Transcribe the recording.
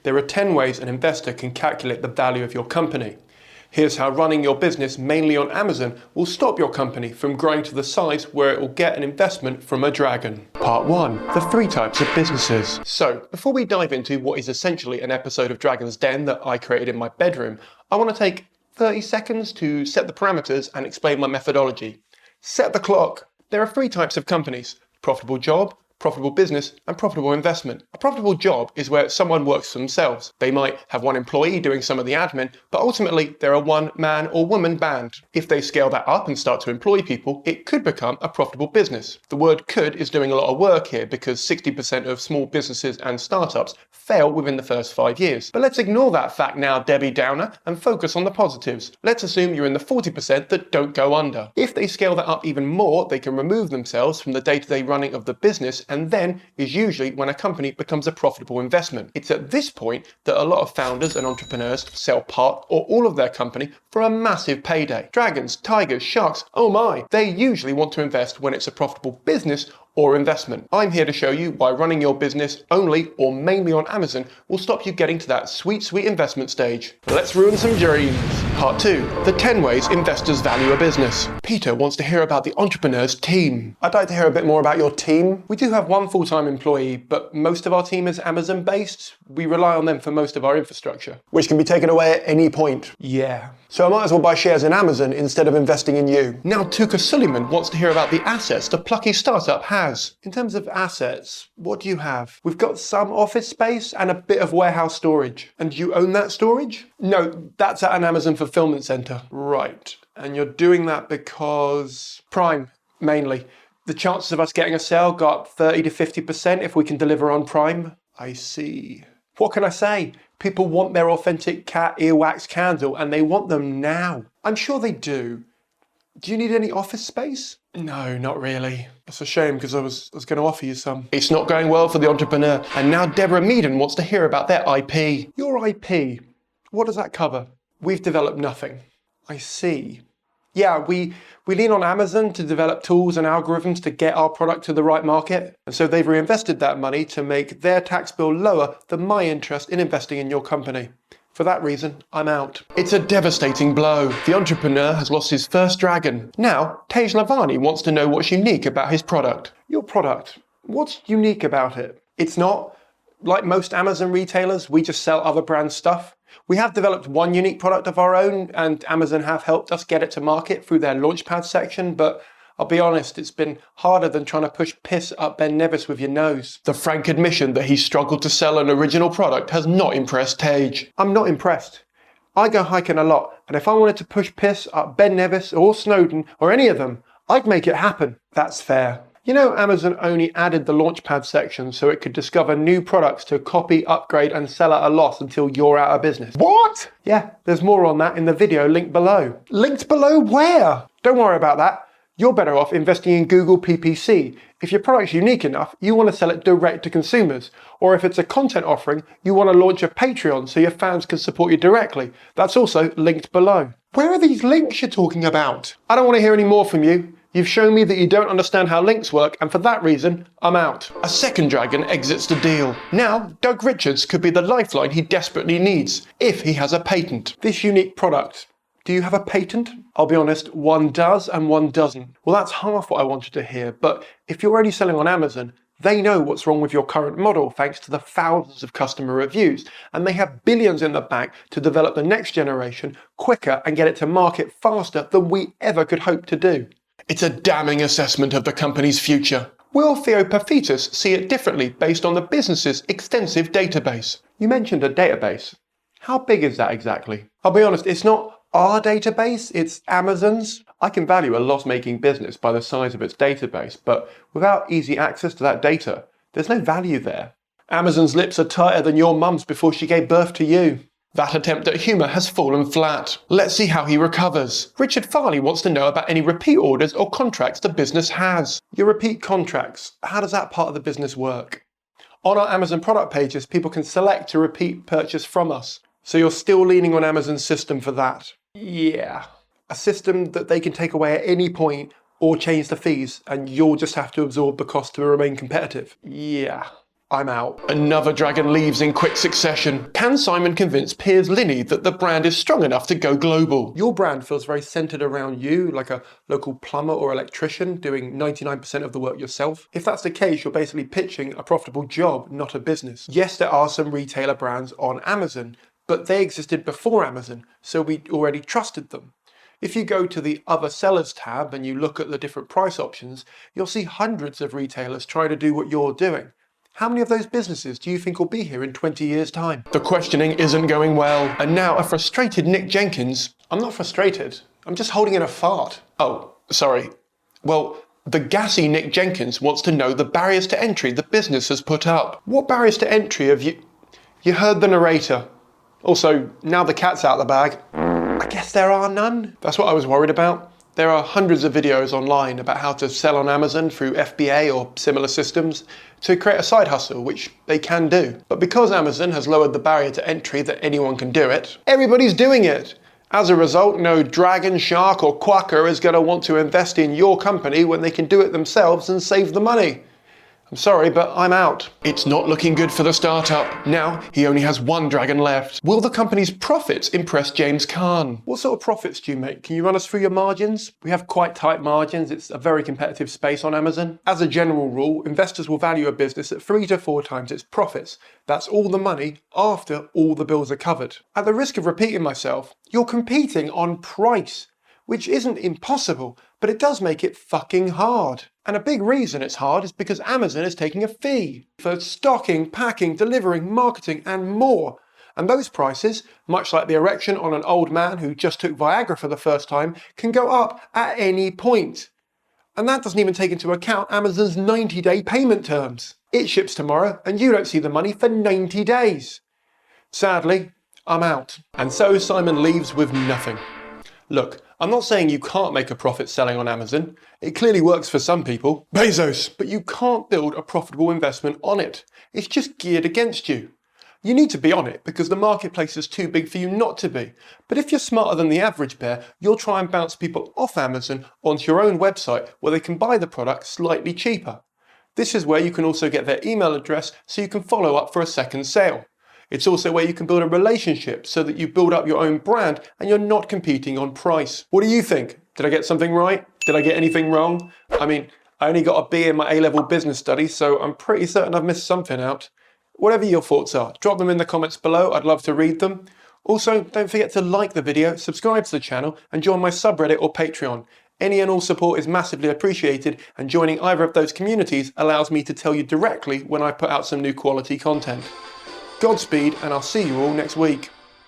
There are 10 ways an investor can calculate the value of your company. Here's how running your business mainly on Amazon will stop your company from growing to the size where it will get an investment from a dragon. Part 1. The 3 types of businesses. So, before we dive into what is essentially an episode of Dragon's Den that I created in my bedroom, I want to take 30 seconds to set the parameters and explain my methodology. Set the clock. There are 3 types of companies: profitable job, profitable business, and profitable investment. A profitable job is where someone works for themselves. They might have one employee doing some of the admin, but ultimately they're a one-man or woman band. If they scale that up and start to employ people, it could become a profitable business. The word could is doing a lot of work here because 60% of small businesses and startups fail within the first 5 years. But let's ignore that fact now, Debbie Downer, and focus on the positives. Let's assume you're in the 40% that don't go under. If they scale that up even more, they can remove themselves from the day-to-day running of the business, and then is usually when a company becomes a profitable investment. It's at this point that a lot of founders and entrepreneurs sell part or all of their company for a massive payday. Dragons, tigers, sharks, oh my, they usually want to invest when it's a profitable business or investment. I'm here to show you why running your business only or mainly on Amazon will stop you getting to that sweet investment stage. Let's ruin some dreams. Part 2. The 10 ways investors value a business. Peter wants to hear about the entrepreneur's team. I'd like to hear a bit more about your team. We do have one full-time employee, but most of our team is Amazon based. We rely on them for most of our infrastructure. Which can be taken away at any point. Yeah. So I might as well buy shares in Amazon instead of investing in you. Now Touker Suleyman wants to hear about the assets the plucky startup has. In terms of assets, what do you have? We've got some office space and a bit of warehouse storage. And you own that storage? No, that's at an Amazon fulfillment center. Right. And you're doing that because Prime, mainly. The chances of us getting a sale go up 30 to 50% if we can deliver on Prime. I see. What can I say? People want their authentic cat earwax candle and they want them now. I'm sure they do. Do you need any office space? No, not really. That's a shame because I was going to offer you some. It's not going well for the entrepreneur. And now Deborah Meaden wants to hear about their IP. Your IP, what does that cover? We've developed nothing. I see. Yeah, we lean on Amazon to develop tools and algorithms to get our product to the right market. And so they've reinvested that money to make their tax bill lower than my interest in investing in your company. For that reason, I'm out. It's a devastating blow. The entrepreneur has lost his first dragon. Now, Tej Lalvani wants to know what's unique about his product. Your product, what's unique about it? It's not, like most Amazon retailers, we just sell other brands' stuff. We have developed one unique product of our own, and Amazon have helped us get it to market through their Launchpad section, but I'll be honest, it's been harder than trying to push piss up Ben Nevis with your nose. The frank admission that he struggled to sell an original product has not impressed Tej. I'm not impressed. I go hiking a lot, and if I wanted to push piss up Ben Nevis or Snowden or any of them, I'd make it happen. That's fair. You know, Amazon only added the Launchpad section so it could discover new products to copy, upgrade, and sell at a loss until you're out of business. What? Yeah, there's more on that in the video linked below. Linked below where? Don't worry about that. You're better off investing in Google PPC. If your product's unique enough, you want to sell it direct to consumers. Or if it's a content offering, you want to launch a Patreon so your fans can support you directly. That's also linked below. Where are these links you're talking about? I don't want to hear any more from you. You've shown me that you don't understand how links work, and for that reason, I'm out. A second dragon exits the deal. Now, Doug Richards could be the lifeline he desperately needs, if he has a patent. This unique product. Do you have a patent? I'll be honest, one does and one doesn't. Well, that's half what I wanted to hear, but if you're already selling on Amazon, they know what's wrong with your current model thanks to the thousands of customer reviews, and they have billions in the bank to develop the next generation quicker and get it to market faster than we ever could hope to do. It's a damning assessment of the company's future. Will Theo Paphitis see it differently based on the business's extensive database? You mentioned a database. How big is that exactly? I'll be honest, it's not our database, it's Amazon's. I can value a loss-making business by the size of its database, but without easy access to that data, there's no value there. Amazon's lips are tighter than your mum's before she gave birth to you. That attempt at humour has fallen flat. Let's see how he recovers. Richard Farleigh wants to know about any repeat orders or contracts the business has. Your repeat contracts, how does that part of the business work? On our Amazon product pages, people can select to repeat purchase from us. So you're still leaning on Amazon's system for that? Yeah. A system that they can take away at any point or change the fees, and you'll just have to absorb the cost to remain competitive? Yeah. I'm out. Another dragon leaves in quick succession. Can Simon convince Piers Linney that the brand is strong enough to go global? Your brand feels very centered around you, like a local plumber or electrician doing 99% of the work yourself. If that's the case, you're basically pitching a profitable job, not a business. Yes, there are some retailer brands on Amazon, but they existed before Amazon, so we already trusted them. If you go to the Other Sellers tab and you look at the different price options, you'll see hundreds of retailers trying to do what you're doing. How many of those businesses do you think will be here in 20 years' time? The questioning isn't going well, and now a frustrated Nick Jenkins... I'm not frustrated, I'm just holding in a fart. Oh, sorry. Well, the gassy Nick Jenkins wants to know the barriers to entry the business has put up. What barriers to entry have you... You heard the narrator. Also, now the cat's out of the bag. I guess there are none. That's what I was worried about. There are hundreds of videos online about how to sell on Amazon through FBA or similar systems to create a side hustle, which they can do. But because Amazon has lowered the barrier to entry that anyone can do it, everybody's doing it. As a result, no dragon, shark or quacker is going to want to invest in your company when they can do it themselves and save the money. I'm sorry, but I'm out. It's not looking good for the startup. Now, he only has one dragon left. Will the company's profits impress James Caan? What sort of profits do you make? Can you run us through your margins? We have quite tight margins. It's a very competitive space on Amazon. As a general rule, investors will value a business at 3 to 4 times its profits. That's all the money after all the bills are covered. At the risk of repeating myself, you're competing on price, which isn't impossible, but it does make it fucking hard. And a big reason it's hard is because Amazon is taking a fee for stocking, packing, delivering, marketing, and more. And those prices, much like the erection on an old man who just took Viagra for the first time, can go up at any point. And that doesn't even take into account Amazon's 90-day payment terms. It ships tomorrow, and you don't see the money for 90 days. Sadly, I'm out. And so Simon leaves with nothing. Look, I'm not saying you can't make a profit selling on Amazon. It clearly works for some people. Bezos! But you can't build a profitable investment on it. It's just geared against you. You need to be on it because the marketplace is too big for you not to be. But if you're smarter than the average bear, you'll try and bounce people off Amazon onto your own website where they can buy the product slightly cheaper. This is where you can also get their email address so you can follow up for a second sale. It's also where you can build a relationship so that you build up your own brand and you're not competing on price. What do you think? Did I get something right? Did I get anything wrong? I mean, I only got a B in my A-level business studies, so I'm pretty certain I've missed something out. Whatever your thoughts are, drop them in the comments below. I'd love to read them. Also, don't forget to like the video, subscribe to the channel, and join my subreddit or Patreon. Any and all support is massively appreciated, and joining either of those communities allows me to tell you directly when I put out some new quality content. Godspeed, and I'll see you all next week.